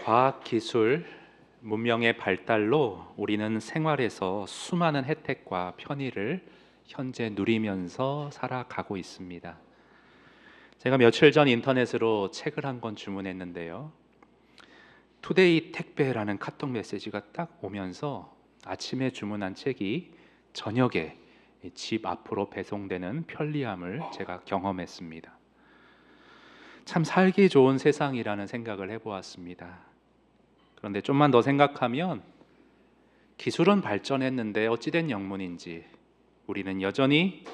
과학 기술, 문명의 발달로 우리는 생활에서 수많은 혜택과 편의를 현재 누리면서 살아가고 있습니다. 제가 며칠 전 인터넷으로 책을 한 권 주문했는데요. 투데이 택배라는 카톡 메시지가 딱 오면서 아침에 주문한 책이 저녁에 집 앞으로 배송되는 편리함을 제가 경험했습니다. 참 살기 좋은 세상이라는 생각을 해보았습니다. 그런데 좀만 더 생각하면 기술은 발전했는데 어찌된 영문인지 우리는 여전히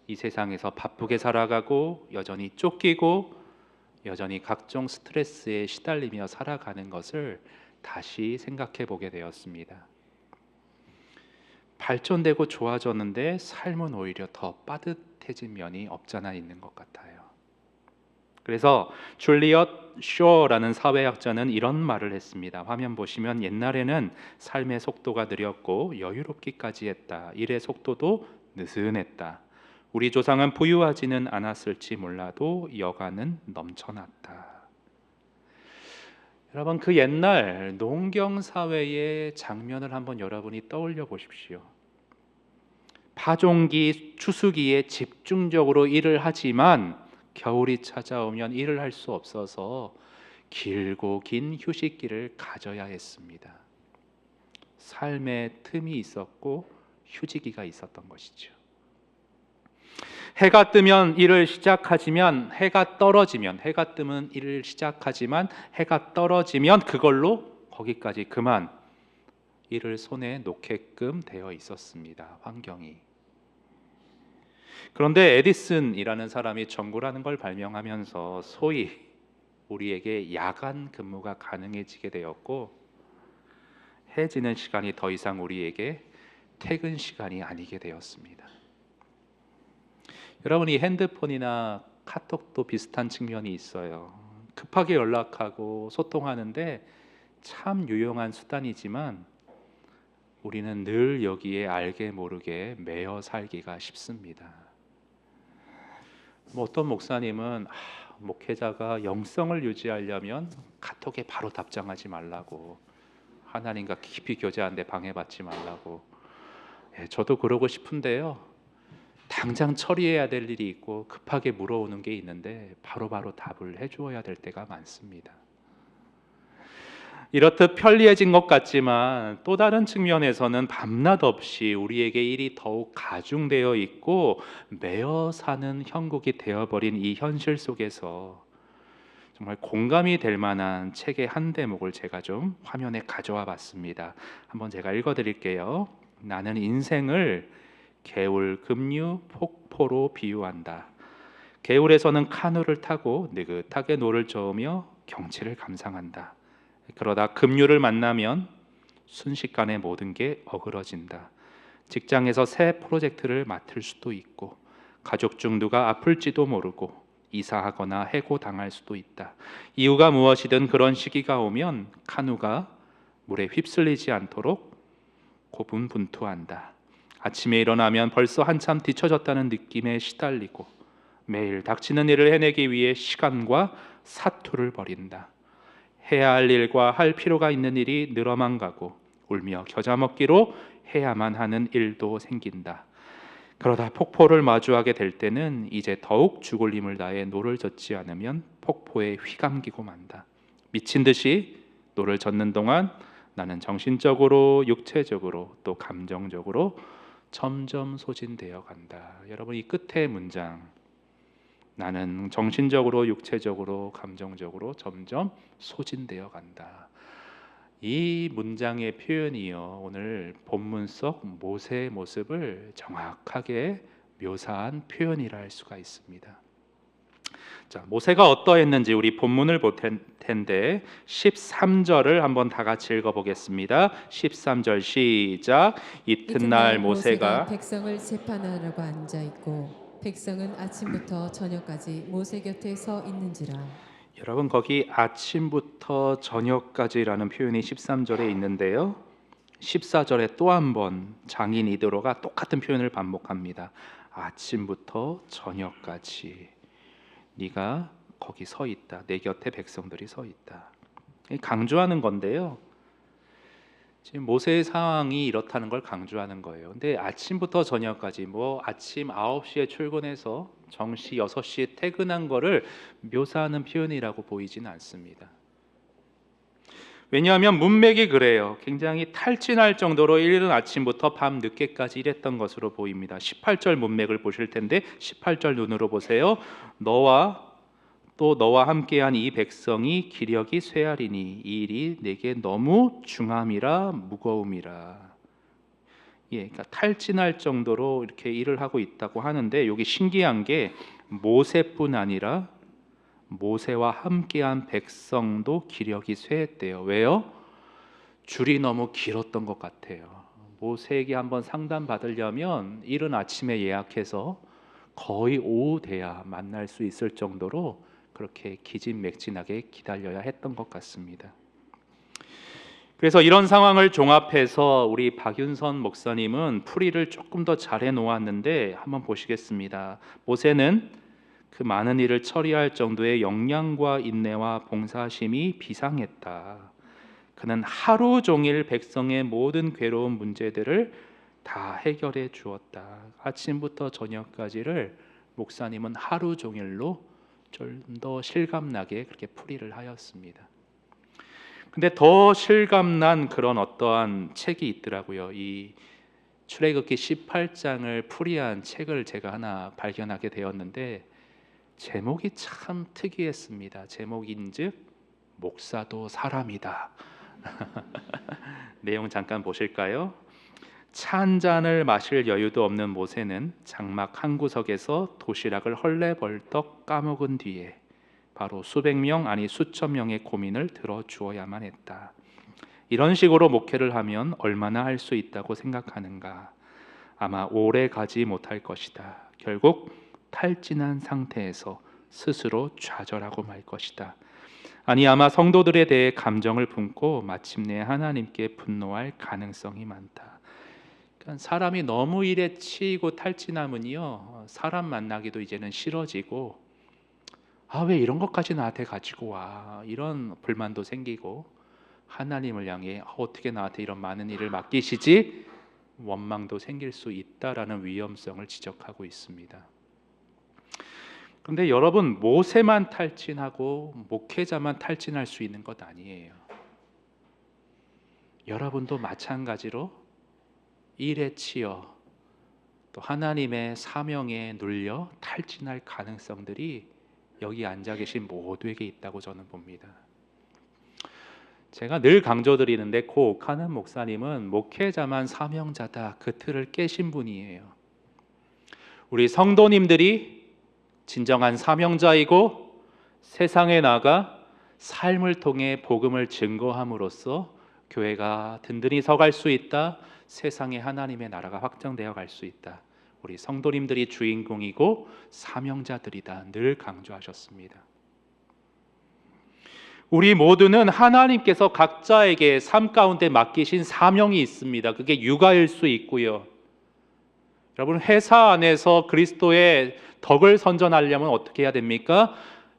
이 세상에서 바쁘게 살아가고 여전히 쫓기고 여전히 각종 스트레스에 시달리며 살아가는 것을 다시 생각해 보게 되었습니다. 발전되고 좋아졌는데 삶은 오히려 더 빠듯해진 면이 없잖아 있는 것 같아요. 그래서 줄리엇 쇼라는 사회학자는 이런 말을 했습니다. 화면 보시면 옛날에는 삶의 속도가 느렸고 여유롭기까지 했다. 일의 속도도 느슨했다. 우리 조상은 부유하지는 않았을지 몰라도 여가는 넘쳐났다. 여러분, 그 옛날 농경 사회의 장면을 한번 여러분이 떠올려 보십시오. 파종기, 추수기에 집중적으로 일을 하지만 겨울이 찾아오면 일을 할 수 없어서 길고 긴 휴식기를 가져야 했습니다. 삶의 틈이 있었고 휴지기가 있었던 것이죠. 해가 뜨면 일을 시작하지만 해가 떨어지면, 해가 뜨면 일을 시작하지만 해가 떨어지면 그걸로 거기까지 그만 일을 손에 놓게끔 되어 있었습니다. 환경이. 그런데 에디슨이라는 사람이 전구라는 걸 발명하면서 소위 우리에게 야간 근무가 가능해지게 되었고, 해 지는 시간이 더 이상 우리에게 퇴근 시간이 아니게 되었습니다. 여러분, 이 핸드폰이나 카톡도 비슷한 측면이 있어요. 급하게 연락하고 소통하는데 참 유용한 수단이지만 우리는 늘 여기에 알게 모르게 매여 살기가 쉽습니다. 어떤 목사님은 목회자가 영성을 유지하려면 카톡에 바로 답장하지 말라고, 하나님과 깊이 교제하는데 방해받지 말라고. 저도 그러고 싶은데요, 당장 처리해야 될 일이 있고 급하게 물어오는 게 있는데 바로바로 답을 해주어야 될 때가 많습니다. 이렇듯 편리해진 것 같지만 또 다른 측면에서는 밤낮 없이 우리에게 일이 더욱 가중되어 있고 매여 사는 형국이 되어버린 이 현실 속에서 정말 공감이 될 만한 책의 한 대목을 제가 좀 화면에 가져와 봤습니다. 한번 제가 읽어드릴게요. 나는 인생을 개울 급류 폭포로 비유한다. 개울에서는 카누를 타고 느긋하게 노를 저으며 경치를 감상한다. 그러다 급류를 만나면 순식간에 모든 게 어그러진다. 직장에서 새 프로젝트를 맡을 수도 있고 가족 중 누가 아플지도 모르고 이사하거나 해고당할 수도 있다. 이유가 무엇이든 그런 시기가 오면 카누가 물에 휩쓸리지 않도록 고분분투한다. 아침에 일어나면 벌써 한참 뒤처졌다는 느낌에 시달리고 매일 닥치는 일을 해내기 위해 시간과 사투를 벌인다. 해야 할 일과 할 필요가 있는 일이 늘어만 가고 울며 겨자 먹기로 해야만 하는 일도 생긴다. 그러다 폭포를 마주하게 될 때는 이제 더욱 죽을 힘을 다해 노를 젓지 않으면 폭포에 휘감기고 만다. 미친 듯이 노를 젓는 동안 나는 정신적으로, 육체적으로, 또 감정적으로 점점 소진되어 간다. 여러분, 이 끝의 문장, 나는 정신적으로, 육체적으로, 감정적으로 점점 소진되어 간다. 이 문장의 표현이요, 오늘 본문 속 모세의 모습을 정확하게 묘사한 표현이라 할 수가 있습니다. 자, 모세가 어떠했는지 우리 본문을 볼 텐데 13절을 한번 다 같이 읽어보겠습니다. 13절 시작. 이튿날 모세가 백성을 재판하려고 앉아 있고 백성은 아침부터 저녁까지 모세 곁에 서 있는지라. 여러분, 거기 아침부터 저녁까지라는 표현이 13절에 있는데요, 14절에 또 한 번 장인 이드로가 똑같은 표현을 반복합니다. 아침부터 저녁까지 네가 거기 서 있다. 내 곁에 백성들이 서 있다. 강조하는 건데요. 지금 모세의 상황이 이렇다는 걸 강조하는 거예요. 근데 아침부터 저녁까지 뭐 아침 9시에 출근해서 정시 6시에 퇴근한 거를 묘사하는 표현이라고 보이지는 않습니다. 왜냐하면 문맥이 그래요. 굉장히 탈진할 정도로 이른 아침부터 밤 늦게까지 일했던 것으로 보입니다. 18절 문맥을 보실 텐데 18절 눈으로 보세요. 너와 함께한 이 백성이 기력이 쇠하리니 이 일이 내게 너무 중함이라 무거움이라. 그러니까 탈진할 정도로 이렇게 일을 하고 있다고 하는데 여기 신기한 게 모세뿐 아니라 모세와 함께한 백성도 기력이 쇠했대요. 왜요? 줄이 너무 길었던 것 같아요. 모세에게 한번 상담 받으려면 이른 아침에 예약해서 거의 오후 돼야 만날 수 있을 정도로 그렇게 기진맥진하게 기다려야 했던 것 같습니다. 그래서 이런 상황을 종합해서 우리 박윤선 목사님은 풀이를 조금 더 잘해 놓았는데 한번 보시겠습니다. 모세는 그 많은 일을 처리할 정도의 역량과 인내와 봉사심이 비상했다. 그는 하루 종일 백성의 모든 괴로운 문제들을 다 해결해 주었다. 아침부터 저녁까지를 목사님은 하루 종일로 좀 더 실감나게 그렇게 풀이를 하였습니다. 근데 더 실감난 그런 어떠한 책이 있더라고요. 이 출애굽기 18장을 풀이한 책을 제가 하나 발견하게 되었는데 제목이 참 특이했습니다. 제목인즉 목사도 사람이다. 내용 잠깐 보실까요? 차 한 잔을 마실 여유도 없는 모세는 장막 한 구석에서 도시락을 헐레벌떡 까먹은 뒤에 바로 수백 명 아니 수천 명의 고민을 들어주어야만 했다. 이런 식으로 목회를 하면 얼마나 할 수 있다고 생각하는가? 아마 오래 가지 못할 것이다. 결국 탈진한 상태에서 스스로 좌절하고 말 것이다. 아니 아마 성도들에 대해 감정을 품고 마침내 하나님께 분노할 가능성이 많다. 그러니까 사람이 너무 일에 치이고 탈진하면요 사람 만나기도 이제는 싫어지고 왜 이런 것까지 나한테 가지고 와 이런 불만도 생기고 하나님을 향해 어떻게 나한테 이런 많은 일을 맡기시지 원망도 생길 수 있다라는 위험성을 지적하고 있습니다. 그런데 여러분 모세만 탈진하고 목회자만 탈진할 수 있는 것 아니에요. 여러분도 마찬가지로 일에 치여 또 하나님의 사명에 눌려 탈진할 가능성들이 여기 앉아 계신 모두에게 있다고 저는 봅니다. 제가 늘 강조드리는데 고 옥하는 목사님은 목회자만 사명자다 그 틀을 깨신 분이에요. 우리 성도님들이 진정한 사명자이고 세상에 나가 삶을 통해 복음을 증거함으로써 교회가 든든히 서갈 수 있다. 세상에 하나님의 나라가 확장되어 갈 수 있다. 우리 성도님들이 주인공이고 사명자들이다. 늘 강조하셨습니다. 우리 모두는 하나님께서 각자에게 삶 가운데 맡기신 사명이 있습니다. 그게 육아일 수 있고요. 여러분 회사 안에서 그리스도의 덕을 선전하려면 어떻게 해야 됩니까?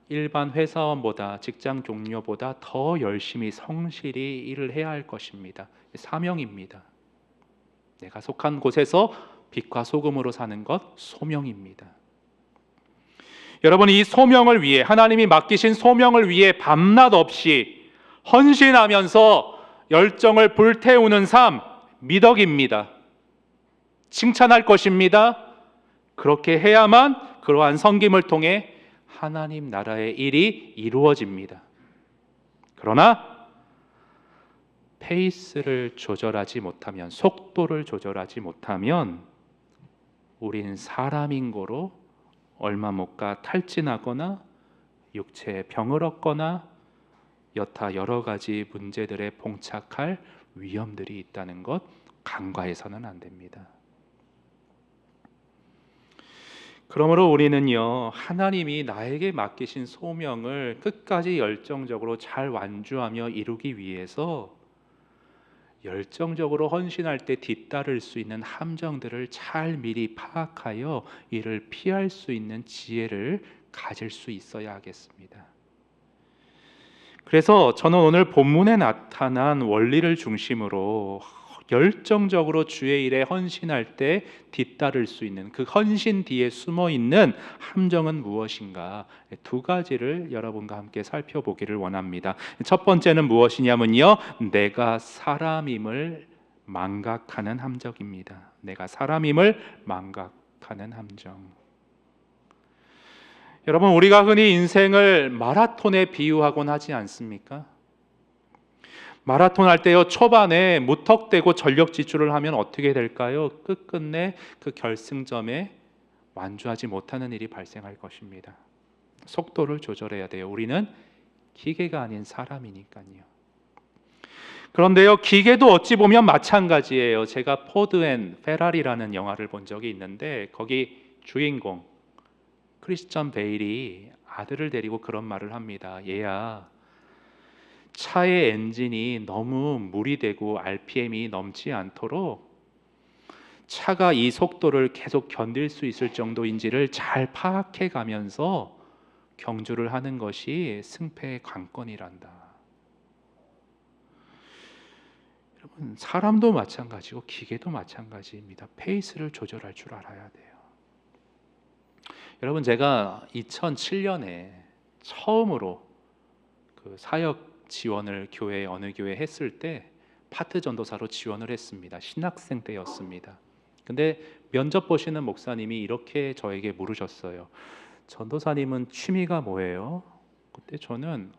일반 회사원보다 직장 동료보다 더 열심히 성실히 일을 해야 할 것입니다. 사명입니다. 내가 속한 곳에서 빛과 소금으로 사는 것 소명입니다. 여러분 이 소명을 위해 하나님이 맡기신 소명을 위해 밤낮 없이 헌신하면서 열정을 불태우는 삶 미덕입니다. 칭찬할 것입니다. 그렇게 해야만 그러한 섬김을 통해 하나님 나라의 일이 이루어집니다. 그러나 페이스를 조절하지 못하면 속도를 조절하지 못하면 우린 사람인 거로 얼마 못 가 탈진하거나 육체에 병을 얻거나 여타 여러 가지 문제들에 봉착할 위험들이 있다는 것 간과해서는 안 됩니다. 그러므로 우리는요 하나님이 나에게 맡기신 소명을 끝까지 열정적으로 잘 완주하며 이루기 위해서 열정적으로 헌신할 때 뒤따를 수 있는 함정들을 잘 미리 파악하여 이를 피할 수 있는 지혜를 가질 수 있어야 하겠습니다. 그래서 저는 오늘 본문에 나타난 원리를 중심으로 열정적으로 주의 일에 헌신할 때 뒤따를 수 있는 그 헌신 뒤에 숨어 있는 함정은 무엇인가, 두 가지를 여러분과 함께 살펴보기를 원합니다. 첫 번째는 무엇이냐면요, 내가 사람임을 망각하는 함정입니다. 내가 사람임을 망각하는 함정. 여러분, 우리가 흔히 인생을 마라톤에 비유하곤 하지 않습니까? 마라톤 할 때요, 초반에 무턱대고 전력 질주를 하면 어떻게 될까요? 끝끝내 그 결승점에 완주하지 못하는 일이 발생할 것입니다. 속도를 조절해야 돼요. 우리는 기계가 아닌 사람이니까요. 그런데요, 기계도 어찌 보면 마찬가지예요. 제가 포드 앤 페라리라는 영화를 본 적이 있는데, 거기 주인공 크리스천 베일이 아들을 데리고 그런 말을 합니다. 얘야, 차의 엔진이 너무 무리되고 RPM이 넘지 않도록 차가 이 속도를 계속 견딜 수 있을 정도인지를 잘 파악해 가면서 경주를 하는 것이 승패의 관건이란다. 여러분, 사람도 마찬가지고 기계도 마찬가지입니다. 페이스를 조절할 줄 알아야 돼요. 여러분, 제가 2007년에 처음으로 그 사역 지원을 교회 어느 교회 했을 때 파트 전도사로 지원을 했습니다. 신학생 때였습니다. 근데 면접 보시는 목사님이 이렇게 저에게 물으셨어요. 전도사님은 취미가 뭐예요? 그때 저는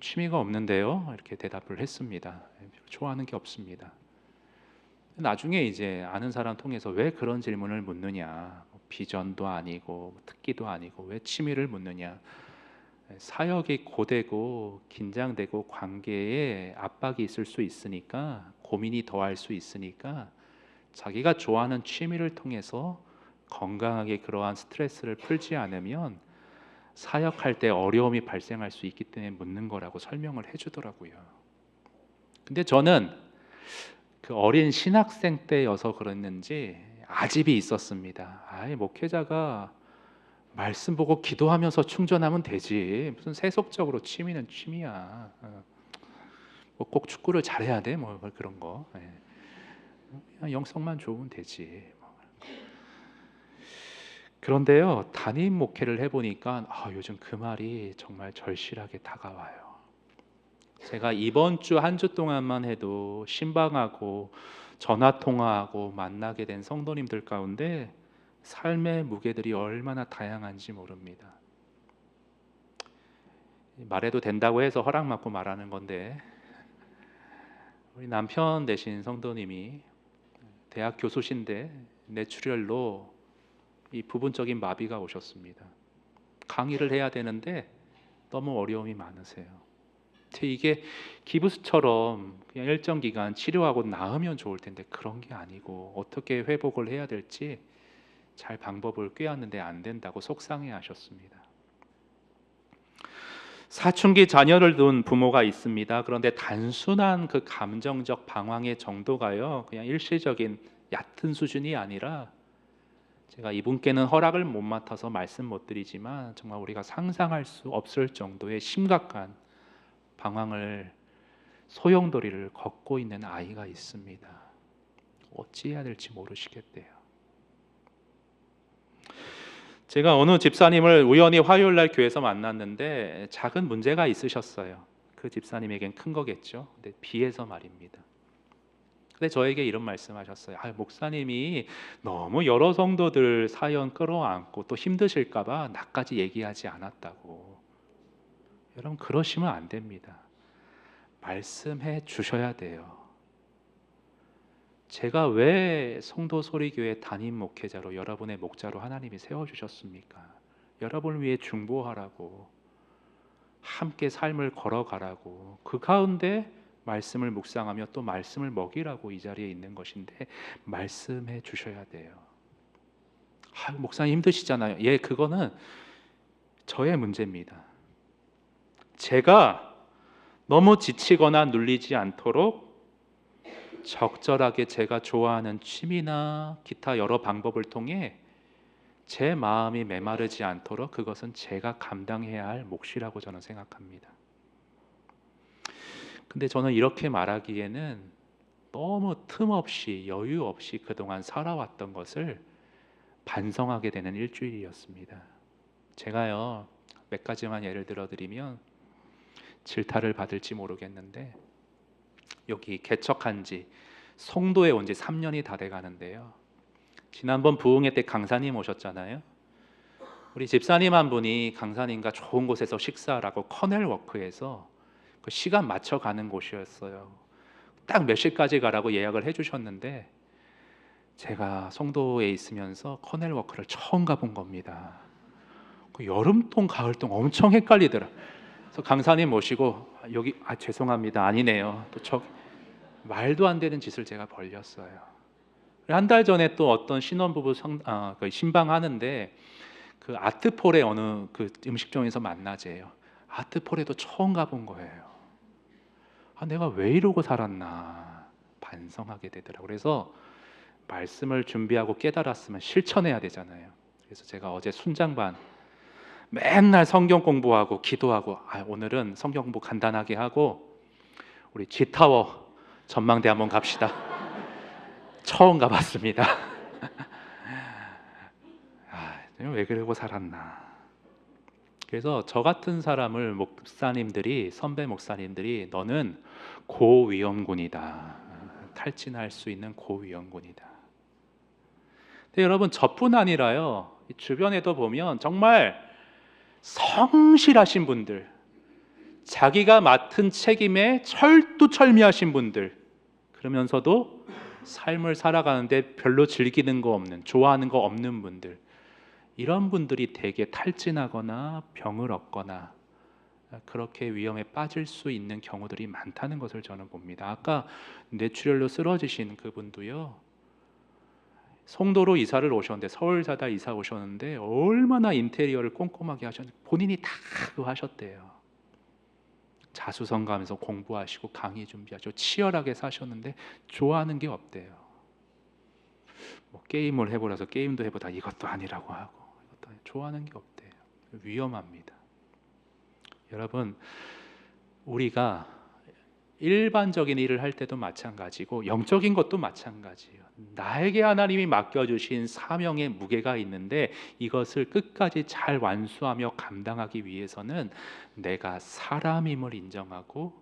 취미가 없는데요, 이렇게 대답을 했습니다. 좋아하는 게 없습니다. 나중에 이제 아는 사람 통해서 왜 그런 질문을 묻느냐, 비전도 아니고 특기도 아니고 왜 취미를 묻느냐, 사역이 고되고 긴장되고 관계에 압박이 있을 수 있으니까, 고민이 더할 수 있으니까 자기가 좋아하는 취미를 통해서 건강하게 그러한 스트레스를 풀지 않으면 사역할 때 어려움이 발생할 수 있기 때문에 묻는 거라고 설명을 해주더라고요. 근데 저는 그 어린 신학생 때여서 그랬는지 아집이 있었습니다. 목회자가 말씀 보고 기도하면서 충전하면 되지, 무슨 세속적으로 취미는 취미야. 뭐 꼭 축구를 잘해야 돼, 뭐 그런 거. 그냥 영성만 좋으면 되지. 그런데요, 담임 목회를 해보니까 요즘 그 말이 정말 절실하게 다가와요. 제가 이번 주 한 주 동안만 해도 신방하고 전화 통화하고 만나게 된 성도님들 가운데 삶의 무게들이 얼마나 다양한지 모릅니다. 말해도 된다고 해서 허락받고 말하는 건데, 우리 남편 되신 성도님이 대학 교수신데 뇌출혈로 이 부분적인 마비가 오셨습니다. 강의를 해야 되는데 너무 어려움이 많으세요. 이게 기부스처럼 그냥 일정 기간 치료하고 나으면 좋을 텐데 그런 게 아니고 어떻게 회복을 해야 될지 잘 방법을 꾀었는데 안 된다고 속상해 하셨습니다. 사춘기 자녀를 둔 부모가 있습니다. 그런데 단순한 그 감정적 방황의 정도가요, 그냥 일시적인 얕은 수준이 아니라, 제가 이분께는 허락을 못 맡아서 말씀 못 드리지만 정말 우리가 상상할 수 없을 정도의 심각한 방황을, 소용돌이를 걷고 있는 아이가 있습니다. 어찌해야 될지 모르시겠대요. 제가 어느 집사님을 우연히 화요일 날 교회에서 만났는데 작은 문제가 있으셨어요. 그 집사님에겐 큰 거겠죠. 근데 비해서 말입니다. 근데 저에게 이런 말씀하셨어요. 목사님이 너무 여러 성도들 사연 끌어안고 또 힘드실까 봐 나까지 얘기하지 않았다고. 여러분, 그러시면 안 됩니다. 말씀해 주셔야 돼요. 제가 왜 성도소리교회 담임 목회자로, 여러분의 목자로 하나님이 세워주셨습니까? 여러분을 위해 중보하라고, 함께 삶을 걸어가라고, 그 가운데 말씀을 묵상하며 또 말씀을 먹이라고 이 자리에 있는 것인데 말씀해 주셔야 돼요. 목사님 힘드시잖아요. 예, 그거는 저의 문제입니다. 제가 너무 지치거나 눌리지 않도록 적절하게 제가 좋아하는 취미나 기타 여러 방법을 통해 제 마음이 메마르지 않도록, 그것은 제가 감당해야 할 몫이라고 저는 생각합니다. 근데 저는 이렇게 말하기에는 너무 틈없이 여유 없이 그동안 살아왔던 것을 반성하게 되는 일주일이었습니다. 제가요, 몇 가지만 예를 들어 드리면 질타를 받을지 모르겠는데, 여기 개척한 지 송도에 온 지 3년이 다 돼 가는데요. 지난번 부흥회 때 강사님 오셨잖아요. 우리 집사님 한 분이 강사님과 좋은 곳에서 식사라고 커넬 워크에서 그 시간 맞춰 가는 곳이었어요. 딱 몇 시까지 가라고 예약을 해주셨는데 제가 송도에 있으면서 커넬 워크를 처음 가본 겁니다. 그 여름동 가을동 엄청 헷갈리더라. 그래서 강사님 모시고 여기 죄송합니다 아니네요. 또 저 말도 안 되는 짓을 제가 벌렸어요. 한 달 전에 또 어떤 신혼부부 그 신방하는데 그 아트폴의 어느 그 음식점에서 만나재요. 아트폴에도 처음 가본 거예요. 내가 왜 이러고 살았나 반성하게 되더라고요. 그래서 말씀을 준비하고 깨달았으면 실천해야 되잖아요. 그래서 제가 어제 순장반 맨날 성경 공부하고 기도하고 오늘은 성경 공부 간단하게 하고 우리 G타워 전망대 한번 갑시다. 처음 가봤습니다. 왜 그러고 살았나. 그래서 저 같은 사람을 목사님들이 선배 목사님들이 너는 고위험군이다. 탈진할 수 있는 고위험군이다. 근데 여러분 저뿐 아니라요. 주변에도 보면 정말 성실하신 분들, 자기가 맡은 책임에 철두철미하신 분들, 그러면서도 삶을 살아가는데 별로 즐기는 거 없는, 좋아하는 거 없는 분들, 이런 분들이 대개 탈진하거나 병을 얻거나 그렇게 위험에 빠질 수 있는 경우들이 많다는 것을 저는 봅니다. 아까 뇌출혈로 쓰러지신 그분도요, 송도로 이사를 오셨는데 서울 사다 이사 오셨는데 얼마나 인테리어를 꼼꼼하게 하셨는지 본인이 다 그거 하셨대요. 자수성 가면서 공부하시고 강의 준비하시고 치열하게 사셨는데 좋아하는 게 없대요. 뭐 게임을 해보라서 게임도 해보다 이것도 아니라고 하고 이것도 좋아하는 게 없대요. 위험합니다. 여러분, 우리가 일반적인 일을 할 때도 마찬가지고 영적인 것도 마찬가지예요. 나에게 하나님이 맡겨주신 사명의 무게가 있는데 이것을 끝까지 잘 완수하며 감당하기 위해서는 내가 사람임을 인정하고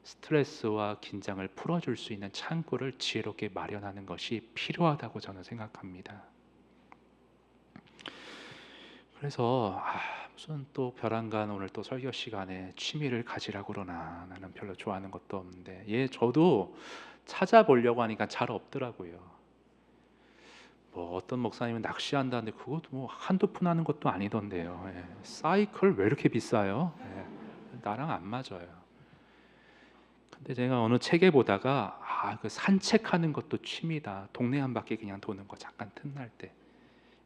스트레스와 긴장을 풀어줄 수 있는 창구를 지혜롭게 마련하는 것이 필요하다고 저는 생각합니다. 그래서 무슨 또 벼랑간 오늘 또 설교 시간에 취미를 가지라고 그러나 나는 별로 좋아하는 것도 없는데 저도 찾아보려고 하니까 잘 없더라고요. 뭐 어떤 목사님은 낚시한다는데 그것도 뭐 한두 푼 하는 것도 아니던데요. 사이클 왜 이렇게 비싸요? 나랑 안 맞아요. 근데 제가 어느 책에 보다가 그 산책하는 것도 취미다. 동네 한 바퀴 그냥 도는 거 잠깐 틈날 때.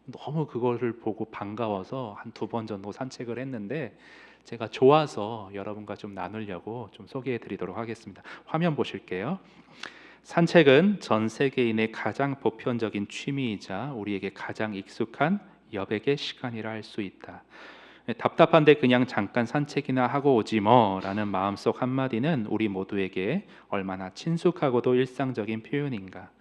너무 그거를 보고 반가워서 한 2번 정도 산책을 했는데 제가 좋아서 여러분과 좀 나누려고 좀 소개해 드리도록 하겠습니다. 화면 보실게요. 산책은 전 세계인의 가장 보편적인 취미이자 우리에게 가장 익숙한 여백의 시간이라 할 수 있다. 답답한데 그냥 잠깐 산책이나 하고 오지 뭐 라는 마음속 한마디는 우리 모두에게 얼마나 친숙하고도 일상적인 표현인가.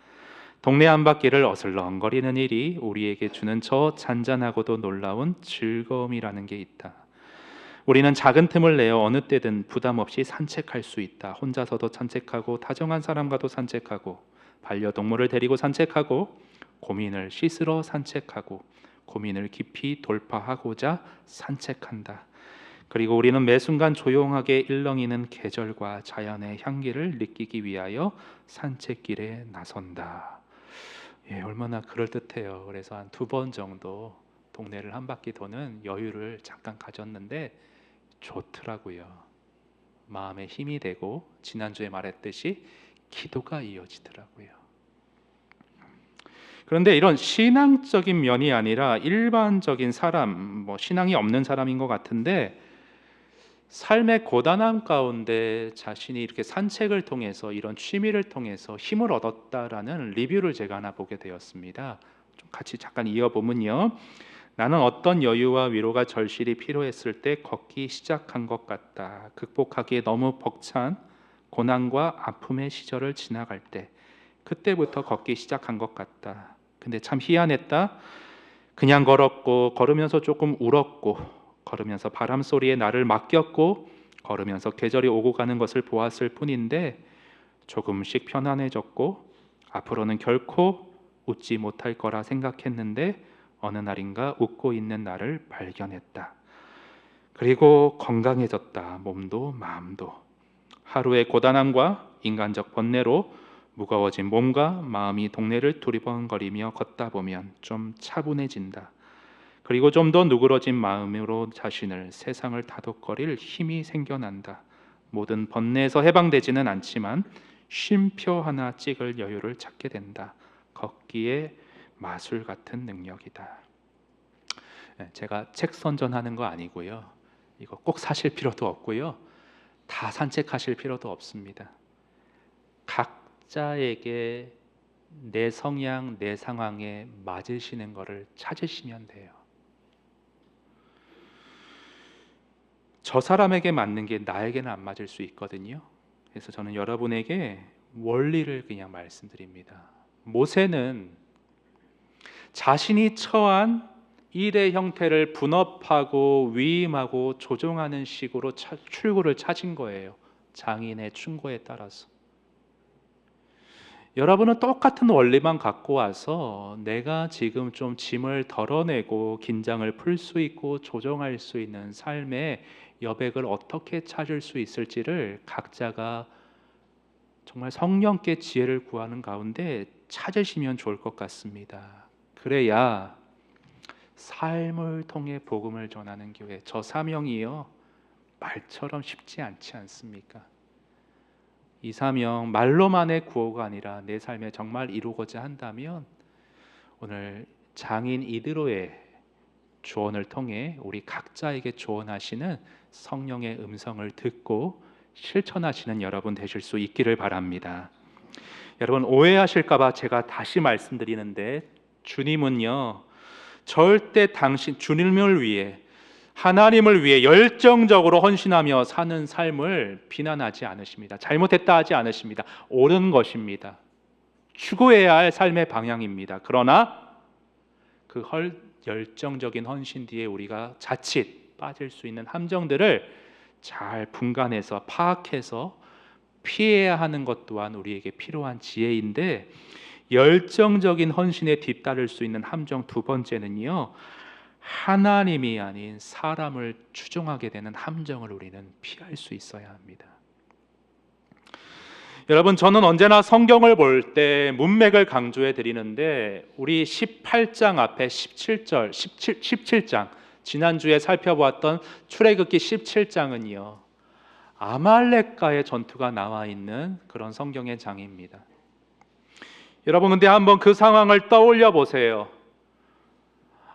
동네 한 바퀴를 어슬렁거리는 일이 우리에게 주는 저 잔잔하고도 놀라운 즐거움이라는 게 있다. 우리는 작은 틈을 내어 어느 때든 부담 없이 산책할 수 있다. 혼자서도 산책하고 다정한 사람과도 산책하고 반려동물을 데리고 산책하고 고민을 씻으러 산책하고 고민을 깊이 돌파하고자 산책한다. 그리고 우리는 매 순간 조용하게 일렁이는 계절과 자연의 향기를 느끼기 위하여 산책길에 나선다. 얼마나 그럴듯해요. 그래서 한 2번 정도 동네를 한 바퀴 도는 여유를 잠깐 가졌는데 좋더라고요. 마음에 힘이 되고 지난주에 말했듯이 기도가 이어지더라고요. 그런데 이런 신앙적인 면이 아니라 일반적인 사람, 신앙이 없는 사람인 것 같은데 삶의 고단함 가운데 자신이 이렇게 산책을 통해서 이런 취미를 통해서 힘을 얻었다라는 리뷰를 제가 하나 보게 되었습니다. 좀 같이 잠깐 이어보면요. 나는 어떤 여유와 위로가 절실히 필요했을 때 걷기 시작한 것 같다. 극복하기에 너무 벅찬 고난과 아픔의 시절을 지나갈 때 그때부터 걷기 시작한 것 같다. 근데 참 희한했다. 그냥 걸었고 걸으면서 조금 울었고 걸으면서 바람 소리에 나를 맡겼고 걸으면서 계절이 오고 가는 것을 보았을 뿐인데 조금씩 편안해졌고 앞으로는 결코 웃지 못할 거라 생각했는데 어느 날인가 웃고 있는 나를 발견했다. 그리고 건강해졌다. 몸도 마음도. 하루의 고단함과 인간적 번뇌로 무거워진 몸과 마음이 동네를 두리번거리며 걷다 보면 좀 차분해진다. 그리고 좀 더 누그러진 마음으로 자신을 세상을 다독거릴 힘이 생겨난다. 모든 번뇌에서 해방되지는 않지만 쉼표 하나 찍을 여유를 찾게 된다. 걷기에 마술 같은 능력이다. 제가 책 선전하는 거 아니고요. 이거 꼭 사실 필요도 없고요. 다 산책하실 필요도 없습니다. 각자에게 내 성향, 내 상황에 맞으시는 거를 찾으시면 돼요. 저 사람에게 맞는 게 나에게는 안 맞을 수 있거든요. 그래서 저는 여러분에게 원리를 그냥 말씀드립니다. 모세는 자신이 처한 일의 형태를 분업하고 위임하고 조종하는 식으로 출구를 찾은 거예요. 장인의 충고에 따라서. 여러분은 똑같은 원리만 갖고 와서 내가 지금 좀 짐을 덜어내고 긴장을 풀 수 있고 조정할 수 있는 삶의 여백을 어떻게 찾을 수 있을지를 각자가 정말 성령께 지혜를 구하는 가운데 찾으시면 좋을 것 같습니다. 그래야 삶을 통해 복음을 전하는 교회, 저 사명이요 말처럼 쉽지 않지 않습니까? 이 사명 말로만의 구호가 아니라 내 삶에 정말 이루고자 한다면 오늘 장인 이드로의 조언을 통해 우리 각자에게 조언하시는 성령의 음성을 듣고 실천하시는 여러분 되실 수 있기를 바랍니다. 여러분 오해하실까봐 제가 다시 말씀드리는데 주님은요 절대 당신 주님을 위해 하나님을 위해 열정적으로 헌신하며 사는 삶을 비난하지 않으십니다. 잘못했다 하지 않으십니다. 옳은 것입니다. 추구해야 할 삶의 방향입니다. 그러나 그 열정적인 헌신 뒤에 우리가 자칫 빠질 수 있는 함정들을 잘 분간해서 파악해서 피해야 하는 것 또한 우리에게 필요한 지혜인데 열정적인 헌신에 뒤따를 수 있는 함정 두 번째는요 하나님이 아닌 사람을 추종하게 되는 함정을 우리는 피할 수 있어야 합니다. 여러분 저는 언제나 성경을 볼 때 문맥을 강조해 드리는데 우리 18장 앞에 17절 17장 지난주에 살펴보았던 출애굽기 17장은요 아말렉과의 전투가 나와 있는 그런 성경의 장입니다. 여러분 근데 한번 그 상황을 떠올려 보세요.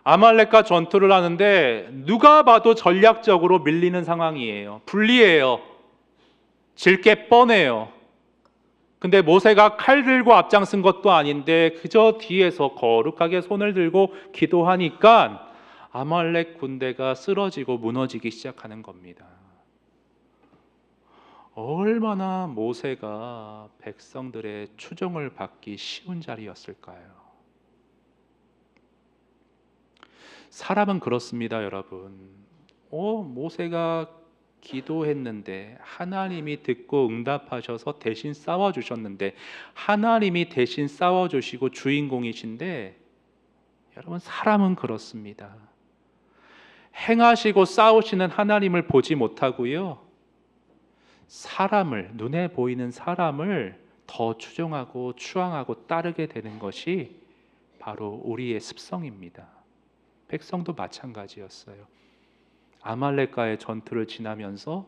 아말렉과 전투를 하는데 누가 봐도 전략적으로 밀리는 상황이에요. 불리해요. 질 게 뻔해요. 근데 모세가 칼 들고 앞장선 것도 아닌데 그저 뒤에서 거룩하게 손을 들고 기도하니까 아말렉 군대가 쓰러지고 무너지기 시작하는 겁니다. 얼마나 모세가 백성들의 추종을 받기 쉬운 자리였을까요? 사람은 그렇습니다, 여러분. 모세가 기도했는데 하나님이 듣고 응답하셔서 대신 싸워주셨는데 하나님이 대신 싸워주시고 주인공이신데 여러분 사람은 그렇습니다. 행하시고 싸우시는 하나님을 보지 못하고요. 사람을 눈에 보이는 사람을 더 추종하고 추앙하고 따르게 되는 것이 바로 우리의 습성입니다. 백성도 마찬가지였어요. 아말렉과의 전투를 지나면서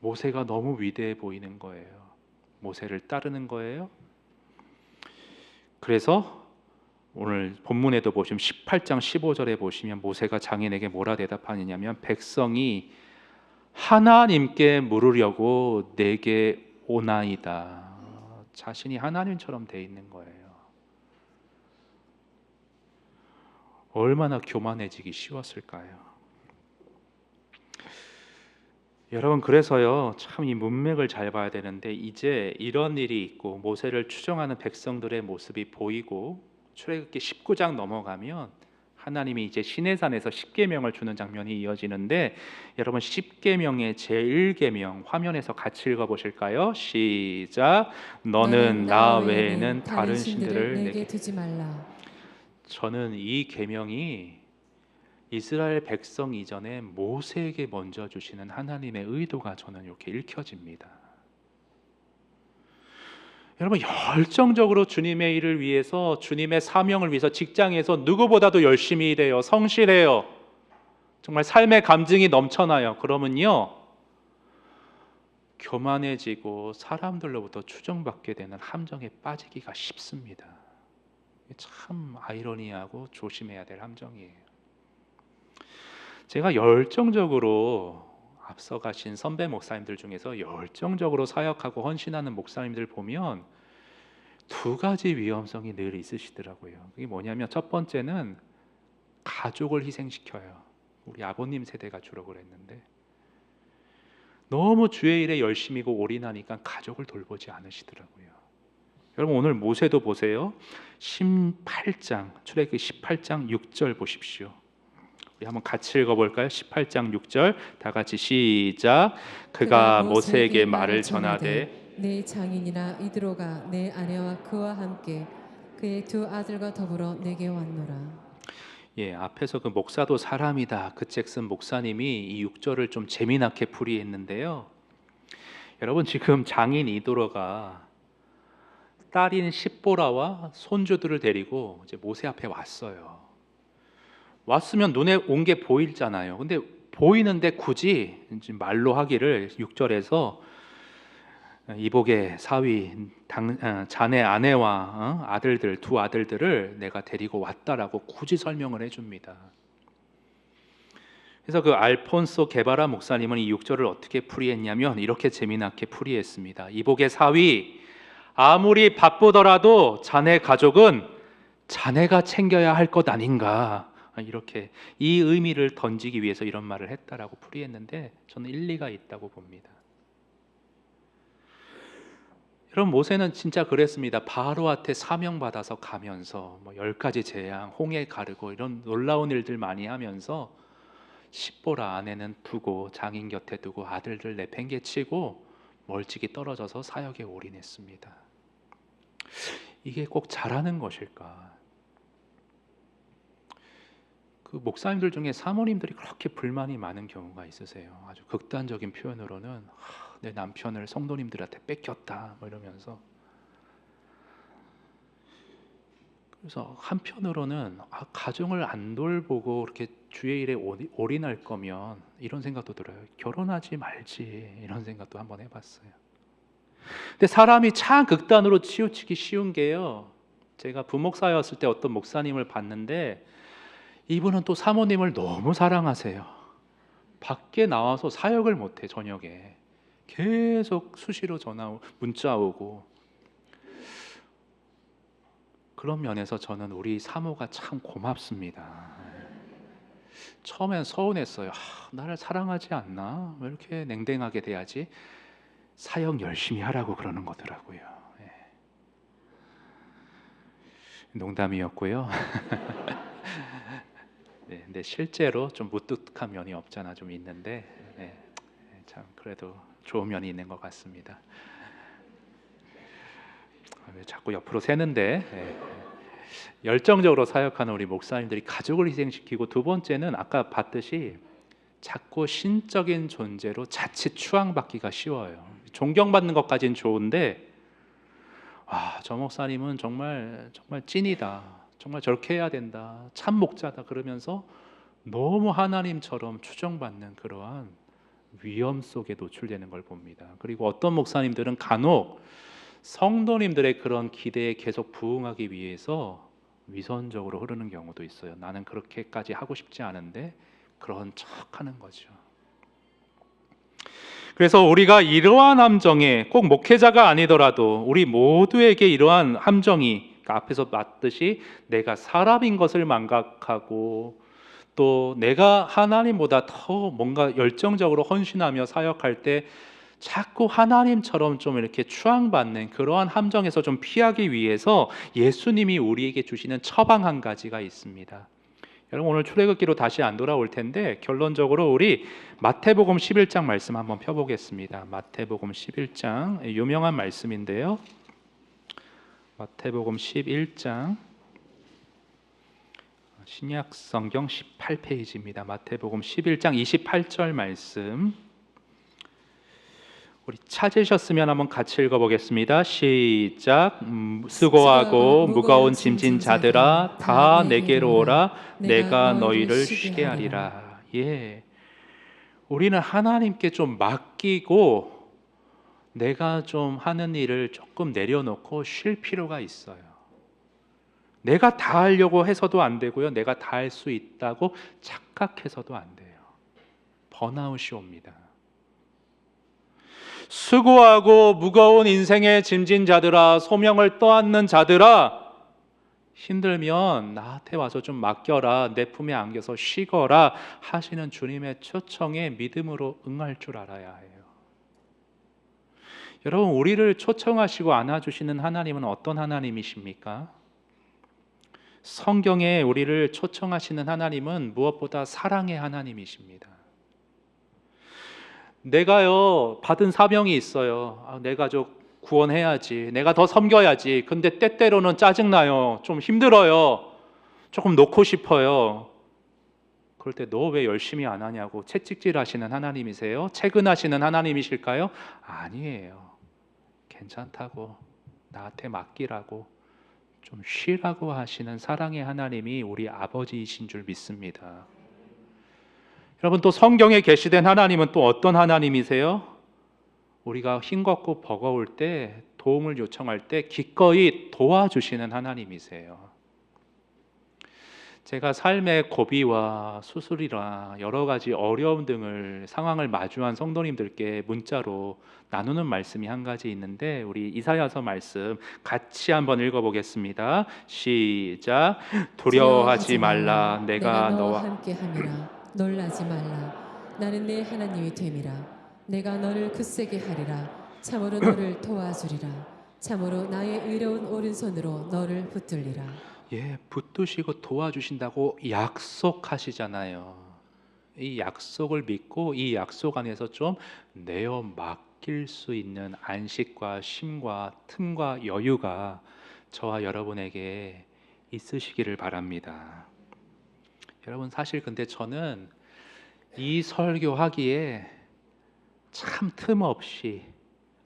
모세가 너무 위대해 보이는 거예요. 모세를 따르는 거예요. 그래서 오늘 본문에도 보시면 18장 15절에 보시면 모세가 장인에게 뭐라 대답하느냐면 백성이 하나님께 물으려고 내게 오나이다. 자신이 하나님처럼 돼 있는 거예요. 얼마나 교만해지기 쉬웠을까요? 여러분, 그래서요, 참 이 문맥을 잘 봐야 되는데, 이제 이런 일이 있고 모세를 추종하는 백성들의 모습이 보이고 출애굽기 19장 넘어가면 하나님이 이제 시내산에서 십계명을 주는 장면이 이어지는데, 여러분, 십계명의 제1계명 화면에서 같이 읽어 보실까요? 시작. 너는 나 외에는 다른 신들을 내게 내게. 두지 말라. 저는 이 계명이 이스라엘 백성 이전에 모세에게 먼저 주시는 하나님의 의도가 저는 이렇게 읽혀집니다. 여러분, 열정적으로 주님의 일을 위해서, 주님의 사명을 위해서 직장에서 누구보다도 열심히 일해요. 성실해요. 정말 삶의 감증이 넘쳐나요. 그러면요, 교만해지고 사람들로부터 추종받게 되는 함정에 빠지기가 쉽습니다. 참 아이러니하고 조심해야 될 함정이에요. 제가 열정적으로 앞서가신 선배 목사님들 중에서 열정적으로 사역하고 헌신하는 목사님들 보면 두 가지 위험성이 늘 있으시더라고요. 그게 뭐냐면, 첫 번째는 가족을 희생시켜요. 우리 아버님 세대가 주로 그랬는데, 너무 주의 일에 열심이고 올인하니까 가족을 돌보지 않으시더라고요. 여러분, 오늘 모세도 보세요. 18장, 출애굽기 18장 6절 보십시오. 우리 한번 같이 읽어볼까요? 18장 6절 다 같이 시작. 그가 모세에게 말을 전하되 내 장인이나 이드로가 내 아내와 그와 함께 그의 두 아들과 더불어 내게 왔노라. 예, 앞에서 그 목사도 사람이다 그 책 쓴 목사님이 이 6절을 좀 재미나게 풀이했는데요. 여러분, 지금 장인 이도로가 딸인 십보라와 손주들을 데리고 이제 모세 앞에 왔어요. 왔으면 눈에 온 게 보이잖아요. 근데 보이는데 굳이 이제 말로 하기를 6절에서 이복의 사위 자네 아내와 아들들 두 아들들을 내가 데리고 왔다라고 굳이 설명을 해줍니다. 그래서 그 알폰소 게바라 목사님은 이 6절을 어떻게 풀이했냐면 이렇게 재미나게 풀이했습니다. 이복의 사위, 아무리 바쁘더라도 자네 가족은 자네가 챙겨야 할 것 아닌가, 이렇게 이 의미를 던지기 위해서 이런 말을 했다라고 풀이했는데, 저는 일리가 있다고 봅니다. 여러분, 모세는 진짜 그랬습니다. 바로한테 사명받아서 가면서 10가지 재앙, 홍해 가르고 이런 놀라운 일들 많이 하면서 십보라 아내는 두고 장인 곁에 두고 아들들 내팽개치고 멀찍이 떨어져서 사역에 올인했습니다. 이게 꼭 잘하는 것일까? 그 목사님들 중에 사모님들이 그렇게 불만이 많은 경우가 있으세요. 아주 극단적인 표현으로는 내 남편을 성도님들한테 뺏겼다 이러면서. 그래서 한편으로는 가정을 안 돌보고 이렇게 주의 일에 올인할 거면 이런 생각도 들어요. 결혼하지 말지, 이런 생각도 한번 해봤어요. 근데 사람이 참 극단으로 치우치기 쉬운 게요, 제가 부목사였을 때 어떤 목사님을 봤는데 이분은 또 사모님을 너무 사랑하세요. 밖에 나와서 사역을 못해. 저녁에 계속 수시로 문자 오고. 그런 면에서 저는 우리 사모가 참 고맙습니다. 처음엔 서운했어요. 나를 사랑하지 않나? 왜 이렇게 냉랭하게 대하지? 사역 열심히 하라고 그러는 거더라고요. 농담이었고요. 네, 근데 실제로 좀 무뚝뚝한 면이 없잖아 좀 있는데, 참 그래도 좋은 면이 있는 것 같습니다. 왜 자꾸 옆으로 새는데, 열정적으로 사역하는 우리 목사님들이 가족을 희생시키고, 두 번째는 아까 봤듯이 자꾸 신적인 존재로 자칫 추앙받기가 쉬워요. 존경받는 것까지는 좋은데, 저 목사님은 정말 찐이다, 정말 저렇게 해야 된다, 참 목자다, 그러면서 너무 하나님처럼 추정받는 그러한 위험 속에 노출되는 걸 봅니다. 그리고 어떤 목사님들은 간혹 성도님들의 그런 기대에 계속 부응하기 위해서 위선적으로 흐르는 경우도 있어요. 나는 그렇게까지 하고 싶지 않은데 그런 척하는 거죠. 그래서 우리가 이러한 함정에, 꼭 목회자가 아니더라도 우리 모두에게 이러한 함정이, 앞에서 봤듯이 내가 사람인 것을 망각하고 또 내가 하나님보다 더 뭔가 열정적으로 헌신하며 사역할 때 자꾸 하나님처럼 좀 이렇게 추앙받는 그러한 함정에서 좀 피하기 위해서 예수님이 우리에게 주시는 처방 한 가지가 있습니다. 여러분, 오늘 출애굽기로 다시 안 돌아올 텐데 결론적으로 우리 마태복음 11장 말씀 한번 펴보겠습니다. 마태복음 11장 유명한 말씀인데요. 마태복음 11장 신약 성경 18페이지입니다. 마태복음 11장 28절 말씀. 우리 찾으셨으면 한번 같이 읽어보겠습니다. 시작. 수고하고 무거운 짐진 자들아 다 내게로 오라. 내가 너희를 쉬게 하리라. 예, 우리는 하나님께 좀 맡기고 내가 좀 하는 일을 조금 내려놓고 쉴 필요가 있어요. 내가 다 하려고 해서도 안 되고요. 내가 다 할 수 있다고 착각해서도 안 돼요. 번아웃이 옵니다. 수고하고 무거운 인생의 짐진 자들아, 소명을 떠안는 자들아, 힘들면 나한테 와서 좀 맡겨라, 내 품에 안겨서 쉬거라 하시는 주님의 초청에 믿음으로 응할 줄 알아야 해요. 여러분, 우리를 초청하시고 안아주시는 하나님은 어떤 하나님이십니까? 성경에 우리를 초청하시는 하나님은 무엇보다 사랑의 하나님이십니다. 내가요 받은 사명이 있어요. 내 가족 구원해야지, 내가 더 섬겨야지. 근데 때때로는 짜증나요. 좀 힘들어요. 조금 놓고 싶어요. 그럴 때 너 왜 열심히 안 하냐고 채찍질 하시는 하나님이세요? 채근하시는 하나님이실까요? 아니에요. 괜찮다고, 나한테 맡기라고, 좀 쉬라고 하시는 사랑의 하나님이 우리 아버지이신 줄 믿습니다. 여러분, 또 성경에 계시된 하나님은 또 어떤 하나님이세요? 우리가 힘겹고 버거울 때, 도움을 요청할 때 기꺼이 도와주시는 하나님이세요. 제가 삶의 고비와 수술이라 여러 가지 어려움 등을 상황을 마주한 성도님들께 문자로 나누는 말씀이 한 가지 있는데, 우리 이사야서 말씀 같이 한번 읽어보겠습니다. 시작. 두려워하지 말라. 내가 너와 함께 함이라. 놀라지 말라. 나는 네 하나님이 됨이라. 내가 너를 굳세게 하리라. 참으로 너를 도와주리라. 참으로 나의 의로운 오른손으로 너를 붙들리라. 예, 붙드시고 도와주신다고 약속하시잖아요. 이 약속을 믿고 이 약속 안에서 좀 내어 맡길 수 있는 안식과 쉼과 틈과 여유가 저와 여러분에게 있으시기를 바랍니다. 여러분, 사실 근데 저는 이 설교하기에 참 틈 없이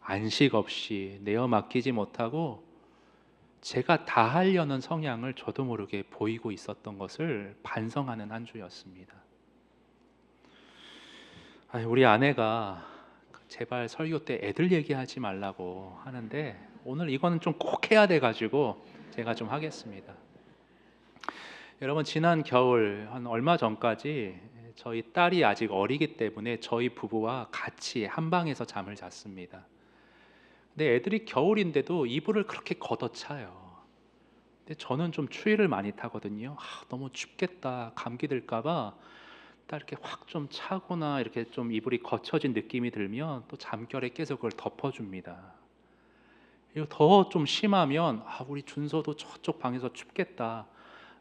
안식 없이 내어 맡기지 못하고 제가 다 하려는 성향을 저도 모르게 보이고 있었던 것을 반성하는 한 주였습니다. 우리 아내가 제발 설교 때 애들 얘기하지 말라고 하는데 오늘 이거는 좀 꼭 해야 돼가지고 제가 좀 하겠습니다. 여러분, 지난 겨울 한 얼마 전까지 저희 딸이 아직 어리기 때문에 저희 부부와 같이 한 방에서 잠을 잤습니다. 근데 애들이 겨울인데도 이불을 그렇게 걷어차요. 근데 저는 좀 추위를 많이 타거든요. 너무 춥겠다, 감기 들까봐 딱 이렇게 확 좀 차거나 이렇게 좀 이불이 걷혀진 느낌이 들면 또 잠결에 깨서 그걸 덮어줍니다. 그리고 더 좀 심하면 우리 준서도 저쪽 방에서 춥겠다,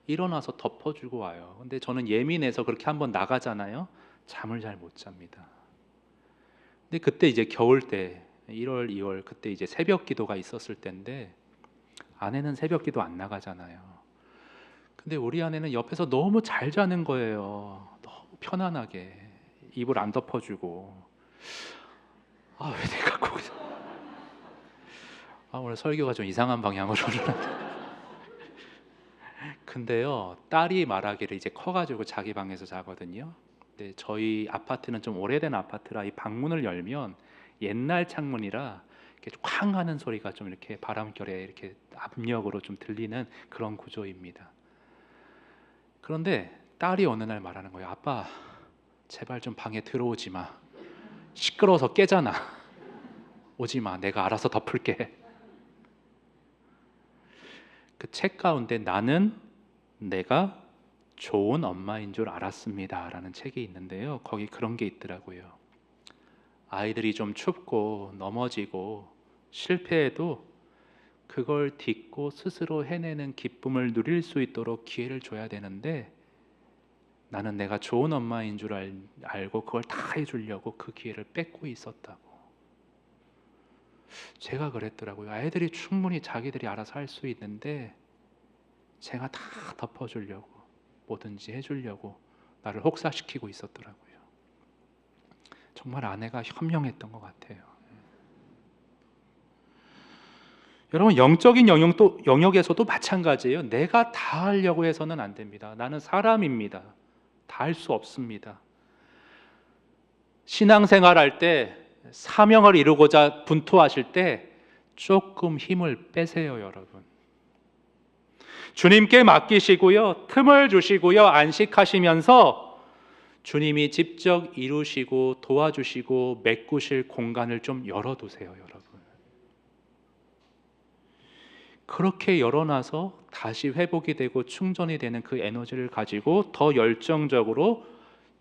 일어나서 덮어주고 와요. 근데 저는 예민해서 그렇게 한번 나가잖아요. 잠을 잘 못 잡니다. 근데 그때 이제 겨울 때 1월, 2월 그때 이제 새벽 기도가 있었을 때인데 아내는 새벽 기도 안 나가잖아요. 근데 우리 아내는 옆에서 너무 잘 자는 거예요. 너무 편안하게 이불 안 덮어주고. 왜 내가 거기서 오늘 설교가 좀 이상한 방향으로 흘러나. 근데요, 딸이 말하기를 이제 커가지고 자기 방에서 자거든요. 근데 저희 아파트는 좀 오래된 아파트라 이 방문을 열면 옛날 창문이라 이렇게 쾅 하는 소리가 좀 이렇게 바람결에 이렇게 압력으로 좀 들리는 그런 구조입니다. 그런데 딸이 어느 날 말하는 거예요. 아빠, 제발 좀 방에 들어오지 마. 시끄러워서 깨잖아. 오지 마. 내가 알아서 덮을게. 그 책 가운데 나는 내가 좋은 엄마인 줄 알았습니다 라는 책이 있는데요, 거기 그런 게 있더라고요. 아이들이 좀 춥고 넘어지고 실패해도 그걸 딛고 스스로 해내는 기쁨을 누릴 수 있도록 기회를 줘야 되는데, 나는 내가 좋은 엄마인 줄 알고 그걸 다 해주려고 그 기회를 뺏고 있었다고. 제가 그랬더라고요. 아이들이 충분히 자기들이 알아서 할 수 있는데 제가 다 덮어주려고, 뭐든지 해주려고 나를 혹사시키고 있었더라고요. 정말 아내가 현명했던 것 같아요. 여러분, 영적인 영역에서도 마찬가지예요. 내가 다 하려고 해서는 안 됩니다. 나는 사람입니다. 다 할 수 없습니다. 신앙생활할 때, 사명을 이루고자 분투하실 때 조금 힘을 빼세요, 여러분. 주님께 맡기시고요, 틈을 주시고요, 안식하시면서 주님이 직접 이루시고 도와주시고 메꾸실 공간을 좀 열어두세요, 여러분. 그렇게 열어놔서 다시 회복이 되고 충전이 되는 그 에너지를 가지고 더 열정적으로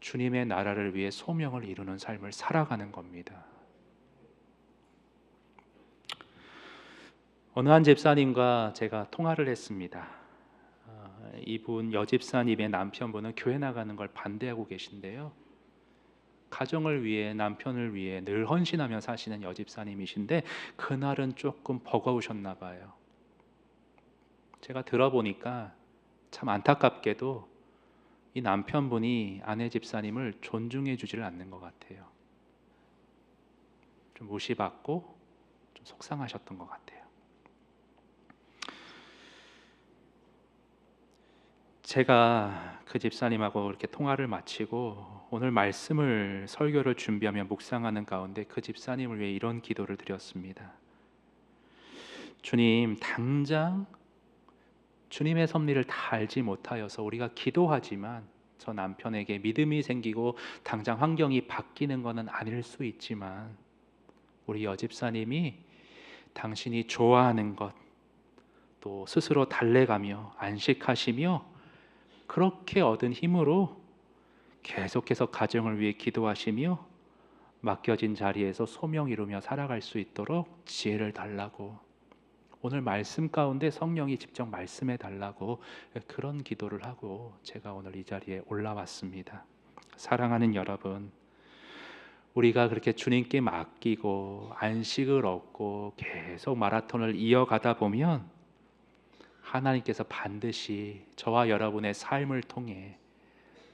주님의 나라를 위해 소명을 이루는 삶을 살아가는 겁니다. 어느 한 집사님과 제가 통화를 했습니다. 이분 여집사님의 남편분은 교회 나가는 걸 반대하고 계신데요, 가정을 위해, 남편을 위해 늘 헌신하며 사시는 여집사님이신데 그날은 조금 버거우셨나 봐요. 제가 들어보니까 참 안타깝게도 이 남편분이 아내 집사님을 존중해 주지를 않는 것 같아요. 좀 무시받고 좀 속상하셨던 것 같아요. 제가 그 집사님하고 이렇게 통화를 마치고 오늘 말씀을, 설교를 준비하며 묵상하는 가운데 그 집사님을 위해 이런 기도를 드렸습니다. 주님, 당장 주님의 섭리를 다 알지 못하여서 우리가 기도하지만 저 남편에게 믿음이 생기고 당장 환경이 바뀌는 것은 아닐 수 있지만, 우리 여집사님이 당신이 좋아하는 것, 또 스스로 달래가며 안식하시며 그렇게 얻은 힘으로 계속해서 가정을 위해 기도하시며 맡겨진 자리에서 소명 이루며 살아갈 수 있도록 지혜를 달라고, 오늘 말씀 가운데 성령이 직접 말씀해 달라고 그런 기도를 하고 제가 오늘 이 자리에 올라왔습니다. 사랑하는 여러분, 우리가 그렇게 주님께 맡기고 안식을 얻고 계속 마라톤을 이어가다 보면 하나님께서 반드시 저와 여러분의 삶을 통해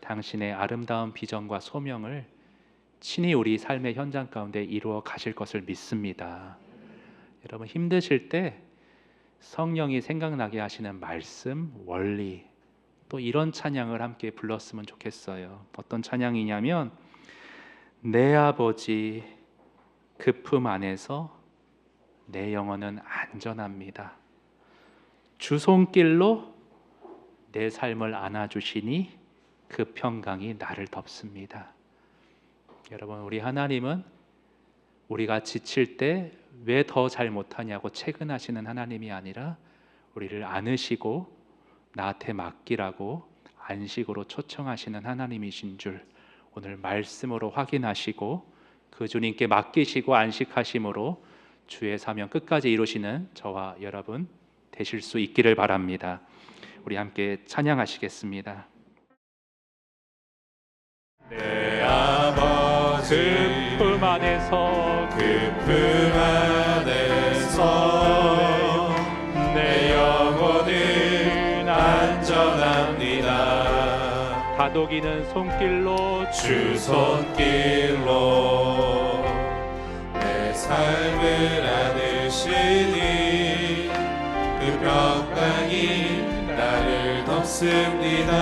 당신의 아름다운 비전과 소명을 친히 우리 삶의 현장 가운데 이루어 가실 것을 믿습니다. 여러분, 힘드실 때 성령이 생각나게 하시는 말씀, 원리, 또 이런 찬양을 함께 불렀으면 좋겠어요. 어떤 찬양이냐면, 내 아버지 그 품 안에서 내 영혼은 안전합니다. 주 손길로 내 삶을 안아주시니 그 평강이 나를 덮습니다. 여러분, 우리 하나님은 우리가 지칠 때 왜 더 잘 못하냐고 채근하시는 하나님이 아니라 우리를 안으시고 나한테 맡기라고 안식으로 초청하시는 하나님이신 줄 오늘 말씀으로 확인하시고 그 주님께 맡기시고 안식하심으로 주의 사명 끝까지 이루시는 저와 여러분 되실 수 있기를 바랍니다. 우리 함께 찬양하시겠습니다. 내 아버지 그 품 안에서 그 품 안에서 내 영혼은 안전합니다. 다독이는 손길로 주 손길로 내 삶을 안으시니 그 평강이 나를 덮습니다.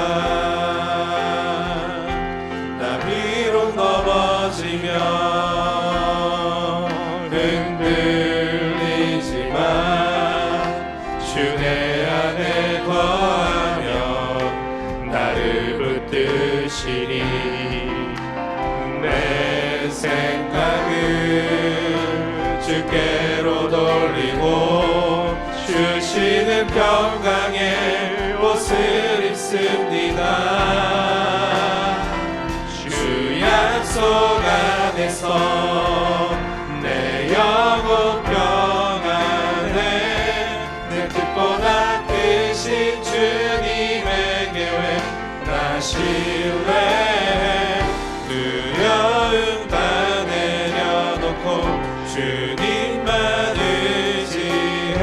나 비록 넘어지면 흔들리지만 주 내 안에 거하며 나를 붙드시니 내 생각을 주께로 돌리고 주시는 평강의 옷을 입습니다. 내 영혼 평안해 내 뜻보다 크신 주님의 계획 나 신뢰해 두려움 다 내려놓고 주님만 의지해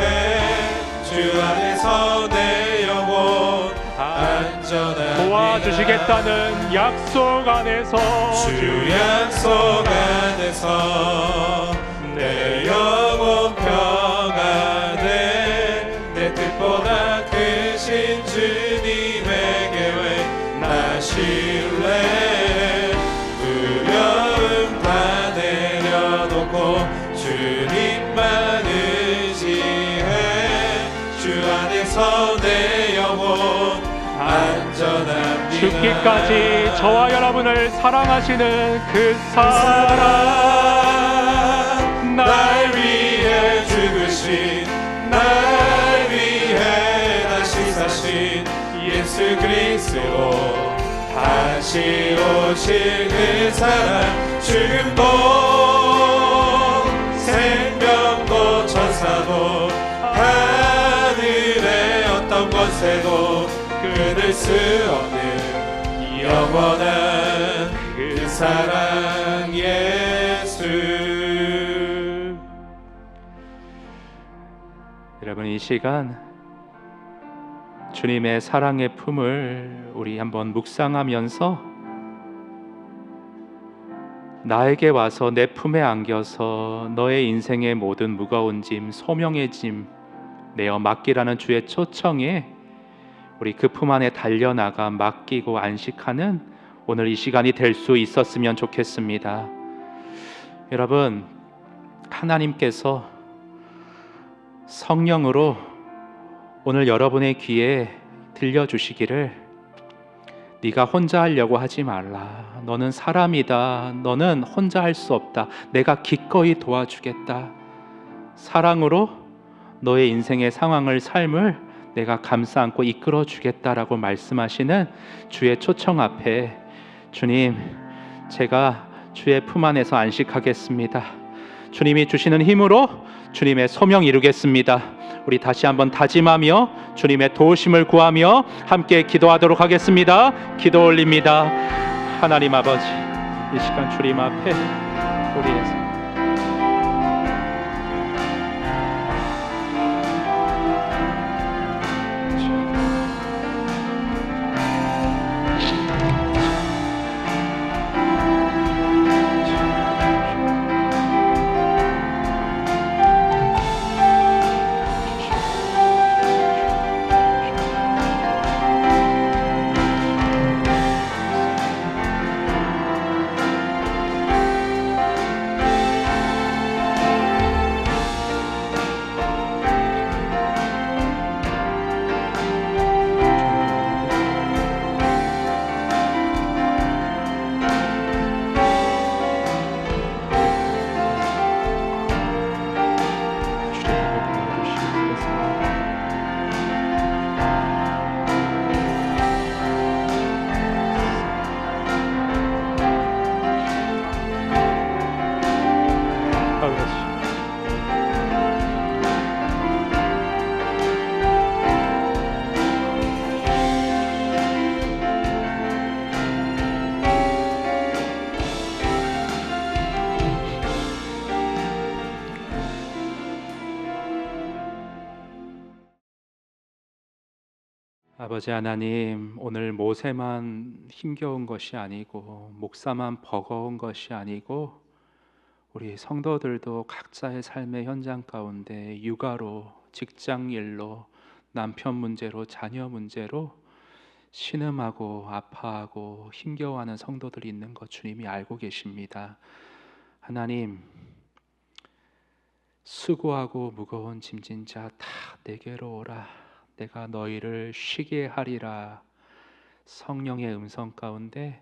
주 안에서 내 영혼 안전합니다. 도와주시겠다는 약속 안에서 주 약속 안에서 내 영혼 평안해 내 뜻보다 크신 주님의 계획 나 신뢰해 두려움 다 내려놓고 주님만 의지해 주 안에서 내 영혼 안전합니다. 죽기까지 저와 여러분을 사랑하시는 그 사랑 날 위해 죽으신 날 위해 다시 사신 예수 그리스도 다시 오실 그 사랑 죽음도 생명도 천사도 하늘의 어떤 권세도 끊을 수 없는 영원한 그 사랑 예수. 여러분, 이 시간 주님의 사랑의 품을 우리 한번 묵상하면서 나에게 와서 내 품에 안겨서 너의 인생의 모든 무거운 짐, 소명의 짐 내어 맡기라는 주의 초청에 우리 그 품 안에 달려나가 맡기고 안식하는 오늘 이 시간이 될 수 있었으면 좋겠습니다. 여러분, 하나님께서 성령으로 오늘 여러분의 귀에 들려주시기를 네가 혼자 하려고 하지 말라. 너는 사람이다. 너는 혼자 할 수 없다. 내가 기꺼이 도와주겠다. 사랑으로 너의 인생의 상황을, 삶을 내가 감싸 안고 이끌어 주겠다라고 말씀하시는 주의 초청 앞에 주님, 제가 주의 품 안에서 안식하겠습니다. 주님이 주시는 힘으로 주님의 소명 이루겠습니다. 우리 다시 한번 다짐하며 주님의 도우심을 구하며 함께 기도하도록 하겠습니다. 기도 올립니다. 하나님 아버지, 이 시간 주님 앞에 우리의 아버지 하나님, 오늘 모세만 힘겨운 것이 아니고 목사만 버거운 것이 아니고 우리 성도들도 각자의 삶의 현장 가운데 육아로, 직장일로, 남편 문제로, 자녀 문제로 신음하고 아파하고 힘겨워하는 성도들이 있는 것 주님이 알고 계십니다. 하나님, 수고하고 무거운 짐진 자 다 내게로 오라. 내가 너희를 쉬게 하리라. 성령의 음성 가운데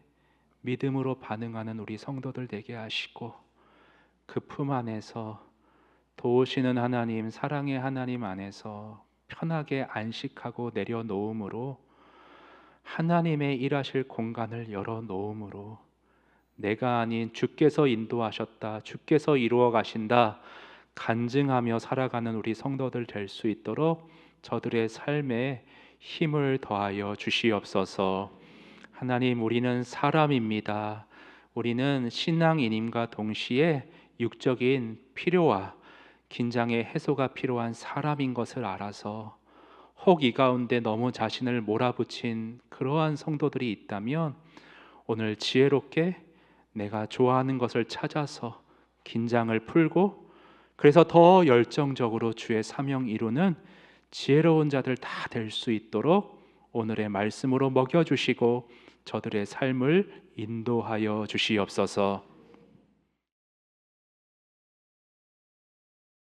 믿음으로 반응하는 우리 성도들 되게 하시고 그 품 안에서 도우시는 하나님, 사랑의 하나님 안에서 편하게 안식하고 내려놓음으로 하나님의 일하실 공간을 열어놓음으로 내가 아닌 주께서 인도하셨다, 주께서 이루어 가신다 간증하며 살아가는 우리 성도들 될 수 있도록 저들의 삶에 힘을 더하여 주시옵소서. 하나님, 우리는 사람입니다. 우리는 신앙인임과 동시에 육적인 필요와 긴장의 해소가 필요한 사람인 것을 알아서 혹 이 가운데 너무 자신을 몰아붙인 그러한 성도들이 있다면 오늘 지혜롭게 내가 좋아하는 것을 찾아서 긴장을 풀고 그래서 더 열정적으로 주의 사명 이루는 지혜로운 자들 다 될 수 있도록 오늘의 말씀으로 먹여주시고 저들의 삶을 인도하여 주시옵소서.